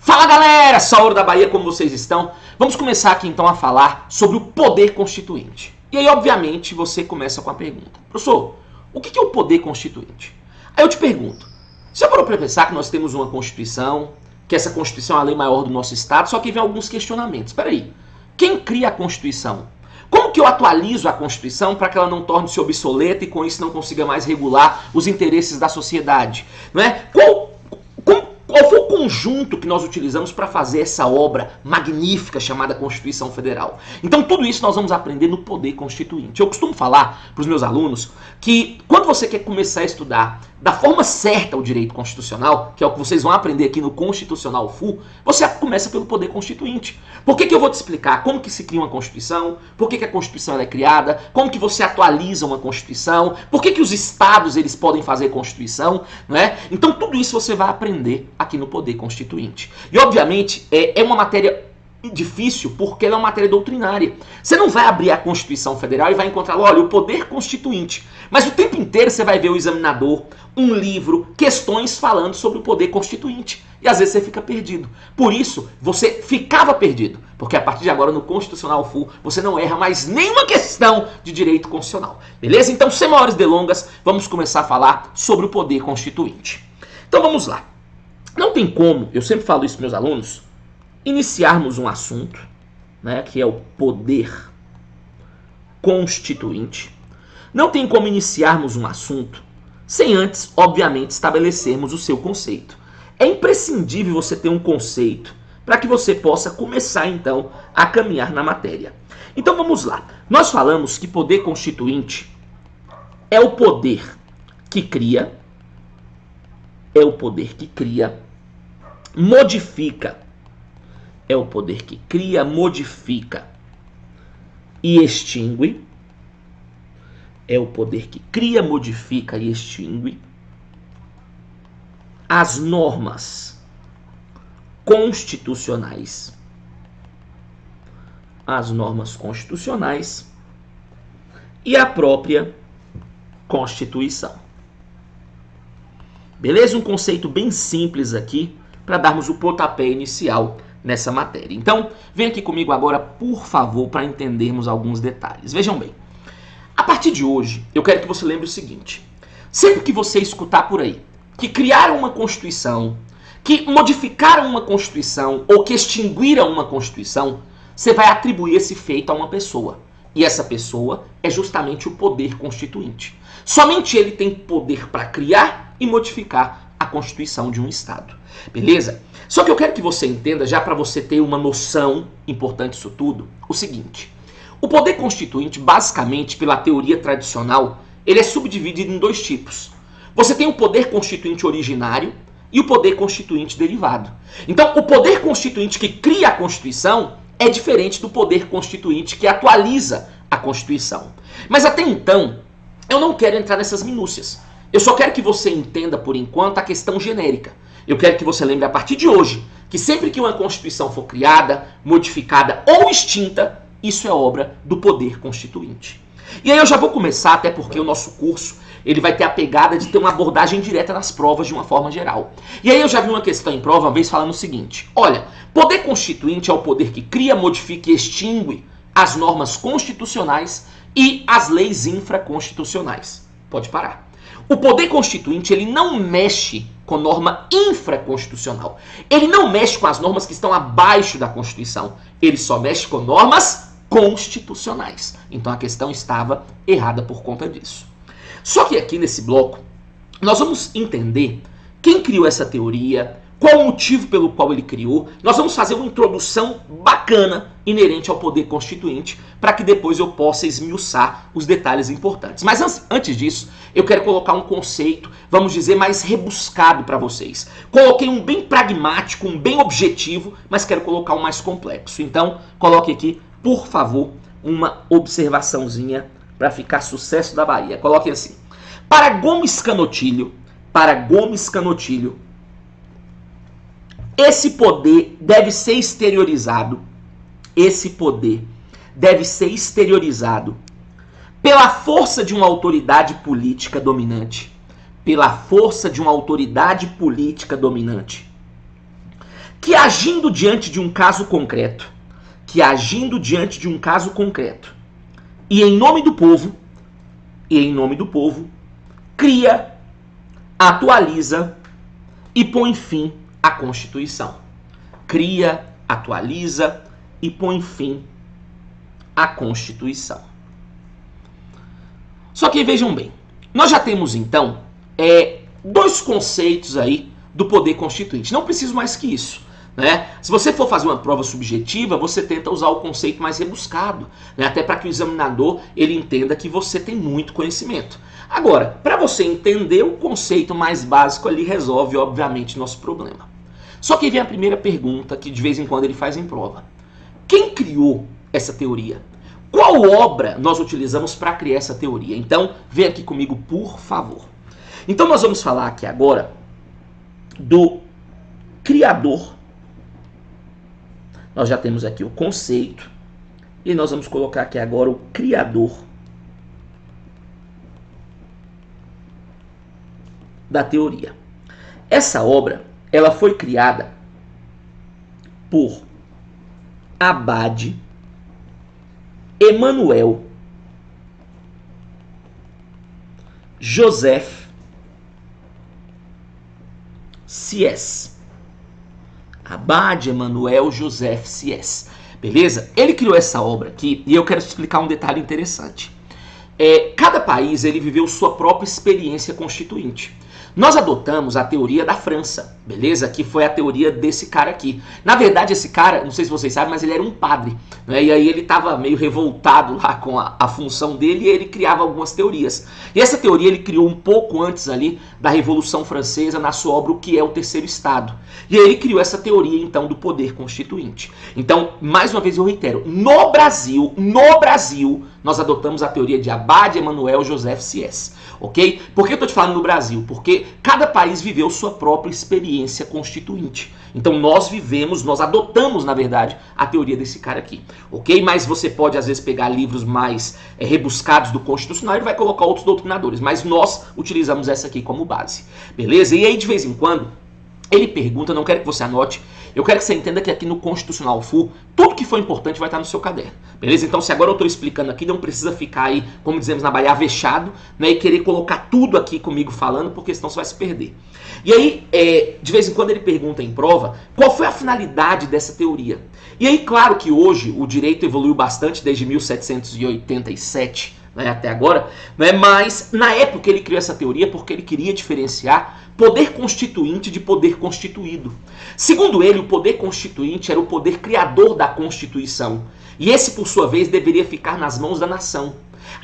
Fala galera, Sauro da Bahia, como vocês estão? Vamos começar aqui então a falar sobre o poder constituinte. E aí obviamente você começa com a pergunta: professor, o que é o poder constituinte? Aí eu te pergunto, você parou para pensar que nós temos uma Constituição, que essa Constituição é a lei maior do nosso Estado, só que vem alguns questionamentos. Espera aí, quem cria a Constituição? Como que eu atualizo a Constituição para que ela não torne-se obsoleta e com isso não consiga mais regular os interesses da sociedade? Não é? Qual foi o conjunto que nós utilizamos para fazer essa obra magnífica chamada Constituição Federal? Então tudo isso nós vamos aprender no poder constituinte. Eu costumo falar para os meus alunos que quando você quer começar a estudar da forma certa o direito constitucional, que é o que vocês vão aprender aqui no Constitucional Full, você começa pelo poder constituinte. Por que eu vou te explicar como que se cria uma Constituição, por que a Constituição é criada, como que você atualiza uma Constituição, por que os estados eles podem fazer Constituição, não é? Então tudo isso você vai aprender aqui no poder constituinte. E obviamente é uma matéria difícil porque ela é uma matéria doutrinária. Você não vai abrir a Constituição Federal e vai encontrar lá, olha, o poder constituinte. Mas o tempo inteiro você vai ver o examinador, um livro, questões falando sobre o poder constituinte. E às vezes você fica perdido. Por isso, você ficava perdido. Porque a partir de agora, no Constitucional Full, você não erra mais nenhuma questão de direito constitucional. Beleza? Então, sem maiores delongas, vamos começar a falar sobre o poder constituinte. Então vamos lá. Não tem como, eu sempre falo isso para meus alunos, iniciarmos um assunto, né, que é o poder constituinte. Não tem como iniciarmos um assunto sem antes, obviamente, estabelecermos o seu conceito. É imprescindível você ter um conceito para que você possa começar, então, a caminhar na matéria. Então vamos lá. Nós falamos que poder constituinte é o poder que cria, modifica. É o poder que cria, modifica e extingue. É o poder que cria, modifica e extingue as normas constitucionais. As normas constitucionais e a própria Constituição. Beleza? Um conceito bem simples aqui para darmos o pontapé inicial nessa matéria. Então, vem aqui comigo agora, por favor, para entendermos alguns detalhes. Vejam bem, a partir de hoje, eu quero que você lembre o seguinte: sempre que você escutar por aí que criaram uma Constituição, que modificaram uma Constituição ou que extinguiram uma Constituição, você vai atribuir esse feito a uma pessoa. E essa pessoa é justamente o poder constituinte. Somente ele tem poder para criar e modificar a Constituição de um Estado. Beleza? Só que eu quero que você entenda, já para você ter uma noção importante disso tudo, o seguinte: o poder constituinte, basicamente, pela teoria tradicional, ele é subdividido em dois tipos. Você tem o poder constituinte originário e o poder constituinte derivado. Então, o poder constituinte que cria a Constituição é diferente do poder constituinte que atualiza a Constituição. Mas até então, eu não quero entrar nessas minúcias. Eu só quero que você entenda, por enquanto, a questão genérica. Eu quero que você lembre a partir de hoje que sempre que uma Constituição for criada, modificada ou extinta, isso é obra do poder constituinte. E aí eu já vou começar, até porque o nosso curso ele vai ter a pegada de ter uma abordagem direta nas provas de uma forma geral. E aí eu já vi uma questão em prova uma vez falando o seguinte: olha, poder constituinte é o poder que cria, modifica e extingue as normas constitucionais e as leis infraconstitucionais. Pode parar. O poder constituinte ele não mexe com norma infraconstitucional. Ele não mexe com as normas que estão abaixo da Constituição. Ele só mexe com normas constitucionais. Então a questão estava errada por conta disso. Só que aqui nesse bloco, nós vamos entender quem criou essa teoria, qual o motivo pelo qual ele criou. Nós vamos fazer uma introdução bacana inerente ao poder constituinte, para que depois eu possa esmiuçar os detalhes importantes. Mas antes disso, eu quero colocar um conceito, vamos dizer, mais rebuscado para vocês. Coloquei um bem pragmático, um bem objetivo, mas quero colocar um mais complexo. Então, coloque aqui, por favor, uma observaçãozinha para ficar sucesso da Bahia. Coloque assim: para Gomes Canotilho, esse poder deve ser exteriorizado. Esse poder deve ser exteriorizado pela força de uma autoridade política dominante. Pela força de uma autoridade política dominante, que que agindo diante de um caso concreto, e em nome do povo, cria, atualiza e põe fim à Constituição. Cria, atualiza e põe fim à Constituição. Só que vejam bem, nós já temos então dois conceitos aí do poder constituinte. Não preciso mais que isso, né? Se você for fazer uma prova subjetiva, você tenta usar o conceito mais rebuscado, né? Até para que o examinador ele entenda que você tem muito conhecimento. Agora, para você entender o conceito mais básico ali, resolve, obviamente, nosso problema. Só que vem a primeira pergunta que de vez em quando ele faz em prova. Quem criou essa teoria? Qual obra nós utilizamos para criar essa teoria? Então, vem aqui comigo, por favor. Então, nós vamos falar aqui agora do criador. Nós já temos aqui o conceito. E nós vamos colocar aqui agora o criador da teoria. Essa obra, ela foi criada por Abade Emanuel Joseph Sies. Abade Emanuel Joseph Sies. Beleza? Ele criou essa obra aqui e eu quero explicar um detalhe interessante. Cada país ele viveu sua própria experiência constituinte. Nós adotamos a teoria da França, beleza? Que foi a teoria desse cara aqui. Na verdade, esse cara, não sei se vocês sabem, mas ele era um padre, né? E aí ele estava meio revoltado lá com a função dele e ele criava algumas teorias. E essa teoria ele criou um pouco antes ali da Revolução Francesa na sua obra O que é o Terceiro Estado. E aí ele criou essa teoria, então, do poder constituinte. Então, mais uma vez eu reitero, no Brasil, nós adotamos a teoria de Abade Emanuel Joseph Sies. Ok? Por que eu estou te falando no Brasil? Porque cada país viveu sua própria experiência constituinte. Então nós adotamos, na verdade, a teoria desse cara aqui. Ok? Mas você pode, às vezes, pegar livros mais rebuscados do Constitucional e vai colocar outros doutrinadores. Mas nós utilizamos essa aqui como base. Beleza? E aí, de vez em quando, ele pergunta, não quero que você anote, eu quero que você entenda que aqui no Constitucional Full, tudo que for importante vai estar no seu caderno. Beleza? Então, se agora eu estou explicando aqui, não precisa ficar aí, como dizemos na Bahia, avexado, né, e querer colocar tudo aqui comigo falando, porque senão você vai se perder. E aí, de vez em quando ele pergunta em prova, qual foi a finalidade dessa teoria? E aí, claro que hoje o direito evoluiu bastante, desde 1787, né, até agora, né, mas na época ele criou essa teoria porque ele queria diferenciar poder constituinte de poder constituído. Segundo ele, o poder constituinte era o poder criador da Constituição. E esse, por sua vez, deveria ficar nas mãos da nação.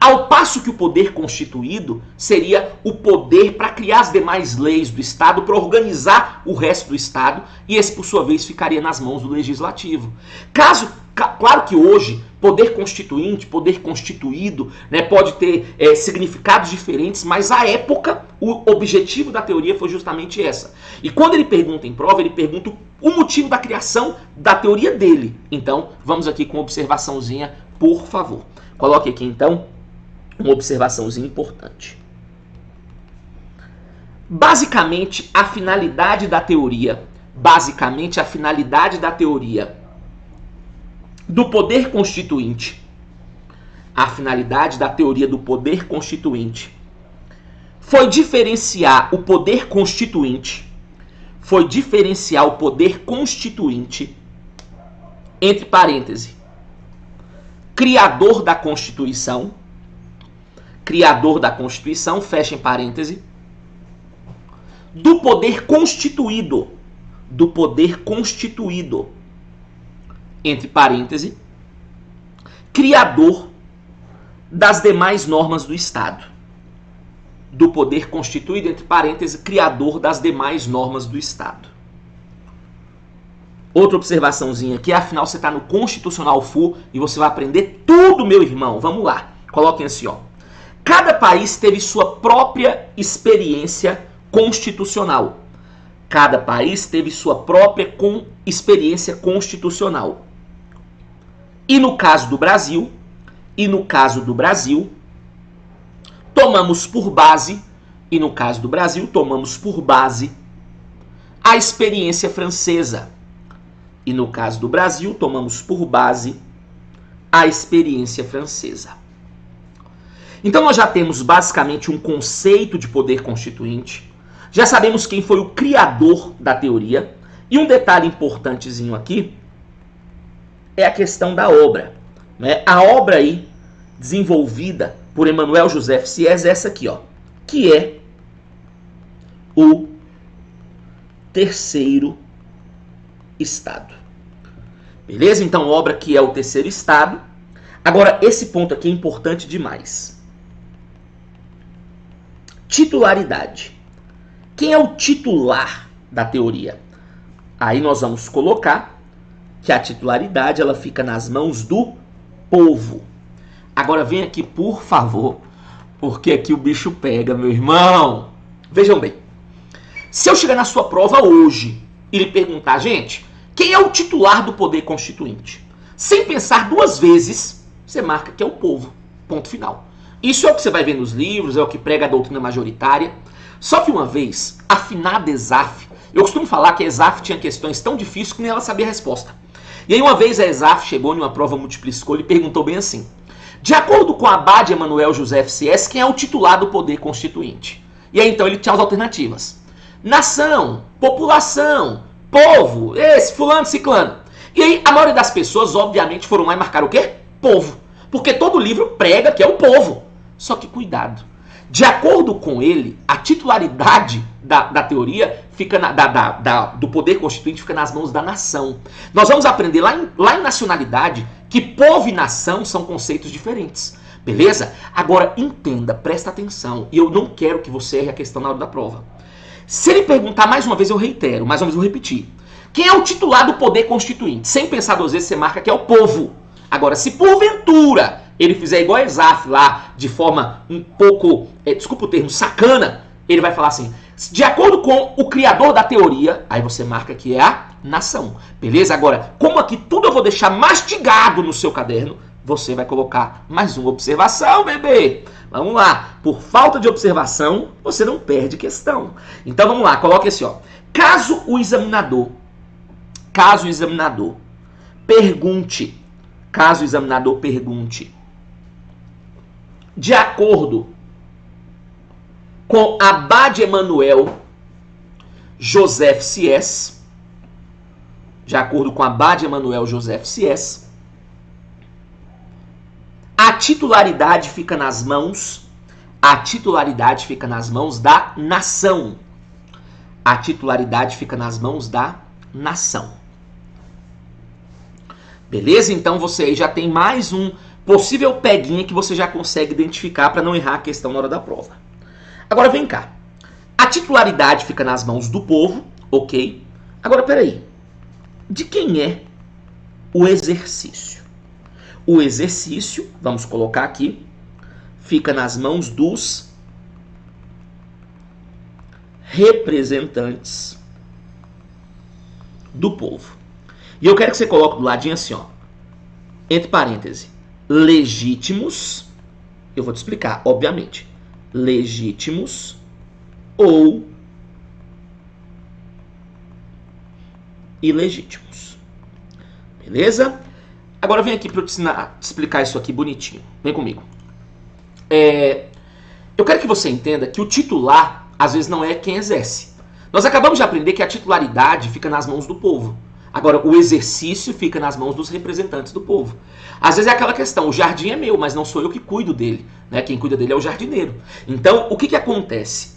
Ao passo que o poder constituído seria o poder para criar as demais leis do Estado, para organizar o resto do Estado, e esse, por sua vez, ficaria nas mãos do Legislativo. Claro que hoje, poder constituinte, poder constituído, né, pode ter significados diferentes, mas à época o objetivo da teoria foi justamente essa. E quando ele pergunta em prova, ele pergunta o motivo da criação da teoria dele. Então, vamos aqui com uma observaçãozinha, por favor. Coloque aqui, então, uma observaçãozinha importante. Basicamente, a finalidade da teoria do poder constituinte, foi diferenciar o poder constituinte, entre parênteses, criador da Constituição, fecha em parêntese, do poder constituído, entre parênteses, criador das demais normas do Estado. Do poder constituído, entre parênteses, criador das demais normas do Estado. Outra observaçãozinha aqui, afinal você está no Constitucional Full e você vai aprender tudo, meu irmão. Vamos lá, coloquem assim, ó. Cada país teve sua própria experiência constitucional. Experiência constitucional. E no caso do Brasil, tomamos por base a experiência francesa. E no caso do Brasil, tomamos por base a experiência francesa. Então nós já temos basicamente um conceito de poder constituinte, já sabemos quem foi o criador da teoria, e um detalhe importantezinho aqui é a questão da obra. Né? A obra aí, desenvolvida por Emmanuel Joseph Sieyès, é essa aqui, ó, que é o terceiro estado. Beleza? Então, obra que é o terceiro estado. Agora, esse ponto aqui é importante demais. Titularidade. Quem é o titular da teoria? Aí nós vamos colocar que a titularidade ela fica nas mãos do povo. Agora vem aqui, por favor, porque aqui o bicho pega, meu irmão. Vejam bem, se eu chegar na sua prova hoje e lhe perguntar, gente, quem é o titular do poder constituinte? Sem pensar duas vezes, você marca que é o povo. Ponto final. Isso é o que você vai ver nos livros, é o que prega a doutrina majoritária. Só que uma vez, a finada ESAF, eu costumo falar que a ESAF tinha questões tão difíceis que nem ela sabia a resposta. E aí uma vez a ESAF chegou em uma prova múltipla escolha e perguntou bem assim: de acordo com Abade Emmanuel Joseph Sieyès, quem é o titular do poder constituinte? E aí então ele tinha as alternativas: nação, população, povo, esse, fulano, ciclano. E aí a maioria das pessoas obviamente foram lá e marcaram o quê? Povo. Porque todo livro prega que é o povo. Só que cuidado. De acordo com ele, a titularidade da teoria fica do poder constituinte fica nas mãos da nação. Nós vamos aprender lá em nacionalidade que povo e nação são conceitos diferentes. Beleza? Agora entenda, presta atenção. E eu não quero que você erre a questão na hora da prova. Se ele perguntar mais uma vez, eu reitero, mais uma vez eu vou repetir. Quem é o titular do poder constituinte? Sem pensar duas vezes, você marca que é o povo. Agora, se porventura ele fizer igual a ESAF lá, de forma um pouco, desculpa o termo, sacana, ele vai falar assim: de acordo com o criador da teoria, aí você marca que é a nação. Beleza? Agora, como aqui tudo eu vou deixar mastigado no seu caderno, você vai colocar mais uma observação, bebê. Vamos lá. Por falta de observação, você não perde questão. Então vamos lá, coloque assim, ó. Caso o examinador pergunte, de acordo com Abade Emmanuel Joseph Sieyès, a titularidade fica nas mãos da nação. A titularidade fica nas mãos da nação. Beleza? Então você aí já tem mais um possível peguinha que você já consegue identificar para não errar a questão na hora da prova. Agora vem cá. A titularidade fica nas mãos do povo, ok? Agora peraí. De quem é o exercício? O exercício, vamos colocar aqui, fica nas mãos dos representantes do povo. E eu quero que você coloque do ladinho assim, ó, entre parênteses, legítimos, eu vou te explicar, obviamente, legítimos ou ilegítimos. Beleza? Agora vem aqui para eu te explicar isso aqui bonitinho. Vem comigo. Eu quero que você entenda que o titular, às vezes, não é quem exerce. Nós acabamos de aprender que a titularidade fica nas mãos do povo. Agora, o exercício fica nas mãos dos representantes do povo. Às vezes é aquela questão, o jardim é meu, mas não sou eu que cuido dele. Né? Quem cuida dele é o jardineiro. Então, o que acontece?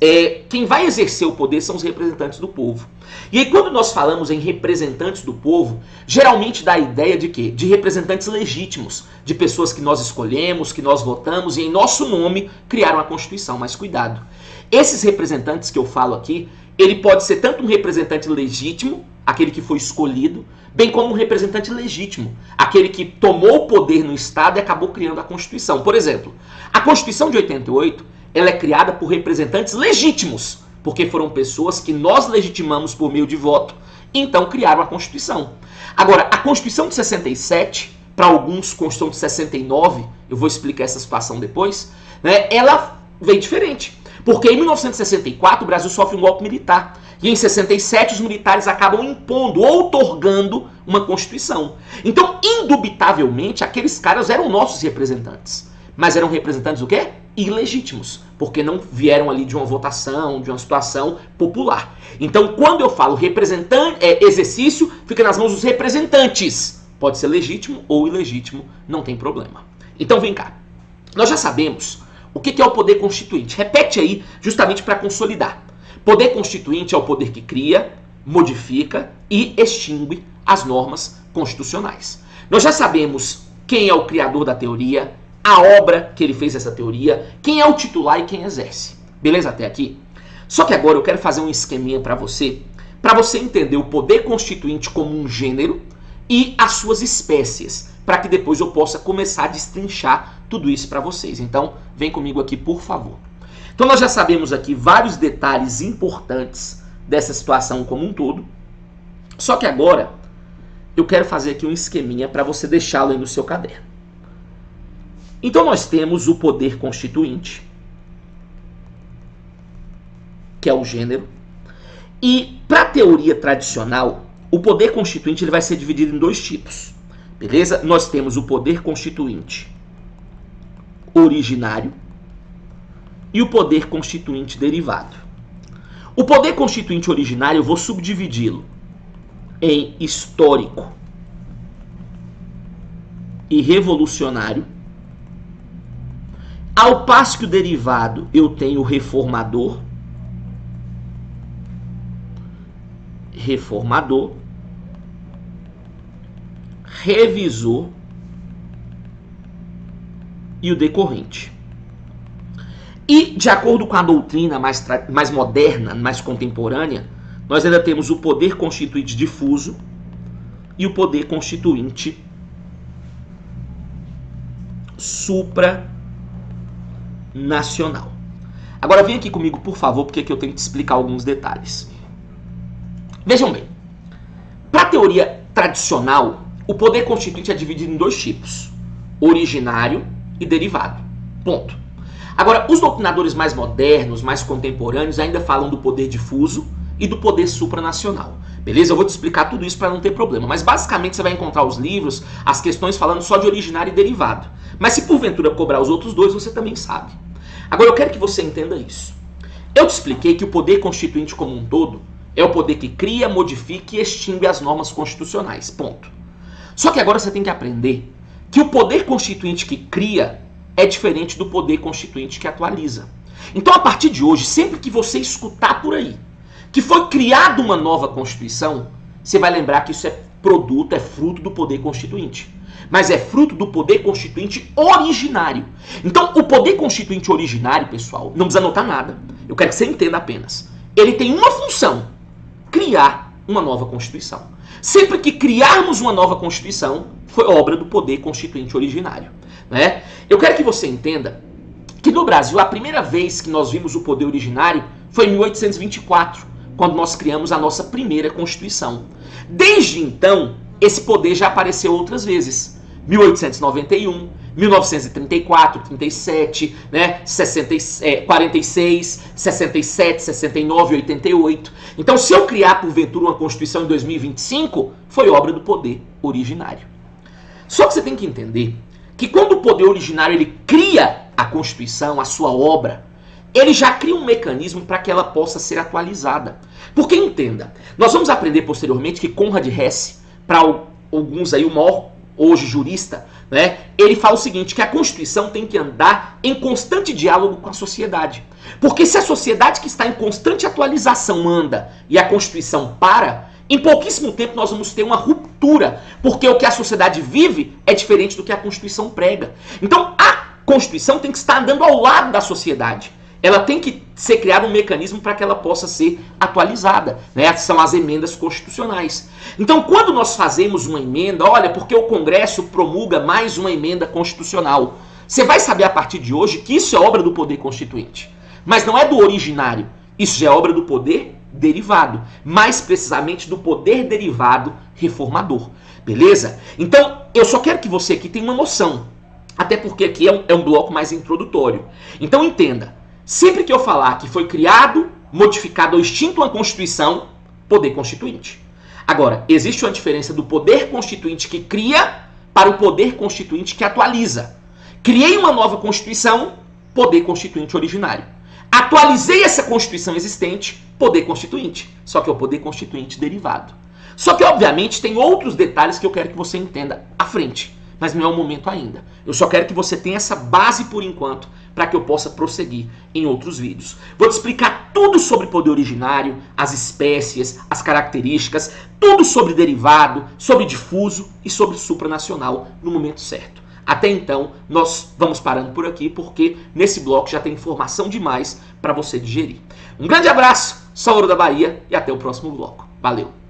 Quem vai exercer o poder são os representantes do povo. E aí, quando nós falamos em representantes do povo, geralmente dá a ideia de quê? De representantes legítimos, de pessoas que nós escolhemos, que nós votamos e em nosso nome criaram a Constituição. Mas cuidado, esses representantes que eu falo aqui, ele pode ser tanto um representante legítimo, aquele que foi escolhido, bem como um representante legítimo, aquele que tomou o poder no Estado e acabou criando a Constituição. Por exemplo, a Constituição de 88, ela é criada por representantes legítimos, porque foram pessoas que nós legitimamos por meio de voto, e então criaram a Constituição. Agora, a Constituição de 67, para alguns, Constituição de 69, eu vou explicar essa situação depois, né, ela veio diferente. Porque em 1964 o Brasil sofre um golpe militar. E em 67 os militares acabam impondo, outorgando uma Constituição. Então, indubitavelmente, aqueles caras eram nossos representantes. Mas eram representantes o quê? Ilegítimos. Porque não vieram ali de uma votação, de uma situação popular. Então, quando eu falo exercício, fica nas mãos dos representantes. Pode ser legítimo ou ilegítimo, não tem problema. Então, vem cá. Nós já sabemos o que é o poder constituinte. Repete aí, justamente para consolidar. Poder constituinte é o poder que cria, modifica e extingue as normas constitucionais. Nós já sabemos quem é o criador da teoria, a obra que ele fez essa teoria, quem é o titular e quem exerce. Beleza até aqui? Só que agora eu quero fazer um esqueminha para você entender o poder constituinte como um gênero e as suas espécies, para que depois eu possa começar a destrinchar tudo isso para vocês. Então, vem comigo aqui, por favor. Então, nós já sabemos aqui vários detalhes importantes dessa situação como um todo. Só que agora, eu quero fazer aqui um esqueminha para você deixá-lo aí no seu caderno. Então, nós temos o poder constituinte, que é o gênero. E, para a teoria tradicional, o poder constituinte ele vai ser dividido em dois tipos. Beleza? Nós temos o poder constituinte originário e o poder constituinte derivado. O poder constituinte originário eu vou subdividi-lo em histórico e revolucionário, ao passo que o derivado eu tenho reformador, revisor e o decorrente. E, de acordo com a doutrina mais moderna, mais contemporânea, nós ainda temos o poder constituinte difuso e o poder constituinte supranacional. Agora vem aqui comigo, por favor, porque aqui eu tenho que te explicar alguns detalhes. Vejam bem, para a teoria tradicional, o poder constituinte é dividido em dois tipos, originário e derivado. Ponto. Agora, os doutrinadores mais modernos, mais contemporâneos, ainda falam do poder difuso e do poder supranacional. Beleza? Eu vou te explicar tudo isso para não ter problema. Mas basicamente você vai encontrar os livros, as questões falando só de originário e derivado. Mas se porventura cobrar os outros dois, você também sabe. Agora eu quero que você entenda isso. Eu te expliquei que o poder constituinte como um todo é o poder que cria, modifica e extingue as normas constitucionais. Ponto. Só que agora você tem que aprender que o poder constituinte que cria é diferente do poder constituinte que atualiza. Então, a partir de hoje, sempre que você escutar por aí que foi criada uma nova Constituição, você vai lembrar que isso é produto, é fruto do poder constituinte. Mas é fruto do poder constituinte originário. Então, o poder constituinte originário, pessoal, não precisa anotar nada. Eu quero que você entenda apenas. Ele tem uma função: criar uma nova Constituição. Sempre que criarmos uma nova Constituição, foi obra do poder constituinte originário. Né? Eu quero que você entenda que no Brasil, a primeira vez que nós vimos o poder originário foi em 1824, quando nós criamos a nossa primeira Constituição. Desde então, esse poder já apareceu outras vezes. 1891, 1934, 37, né, 46, 67, 69, 88. Então, se eu criar, porventura, uma Constituição em 2025, foi obra do poder originário. Só que você tem que entender que quando o poder originário ele cria a Constituição, a sua obra, ele já cria um mecanismo para que ela possa ser atualizada. Porque entenda, nós vamos aprender posteriormente que Conrad Hesse, para alguns aí o maior hoje jurista, né, ele fala o seguinte, que a Constituição tem que andar em constante diálogo com a sociedade. Porque se a sociedade que está em constante atualização anda e a Constituição para, em pouquíssimo tempo nós vamos ter uma ruptura, porque o que a sociedade vive é diferente do que a Constituição prega. Então a Constituição tem que estar andando ao lado da sociedade. Ela tem que ser criado um mecanismo para que ela possa ser atualizada, né? São as emendas constitucionais. Então, quando nós fazemos uma emenda, olha, porque o Congresso promulga mais uma emenda constitucional, você vai saber a partir de hoje que isso é obra do poder constituinte. Mas não é do originário, isso já é obra do poder derivado, mais precisamente do poder derivado reformador. Beleza? Então, eu só quero que você aqui tenha uma noção, até porque aqui é um bloco mais introdutório. Então, entenda. Sempre que eu falar que foi criado, modificado ou extinto uma Constituição, poder constituinte. Agora, existe uma diferença do poder constituinte que cria para o poder constituinte que atualiza. Criei uma nova Constituição, poder constituinte originário. Atualizei essa Constituição existente, poder constituinte. Só que é o poder constituinte derivado. Só que, obviamente, tem outros detalhes que eu quero que você entenda à frente. Mas não é o momento ainda. Eu só quero que você tenha essa base por enquanto, para que eu possa prosseguir em outros vídeos. Vou te explicar tudo sobre poder originário, as espécies, as características, tudo sobre derivado, sobre difuso e sobre supranacional no momento certo. Até então, nós vamos parando por aqui, porque nesse bloco já tem informação demais para você digerir. Um grande abraço, sou Ouro da Bahia e até o próximo bloco. Valeu!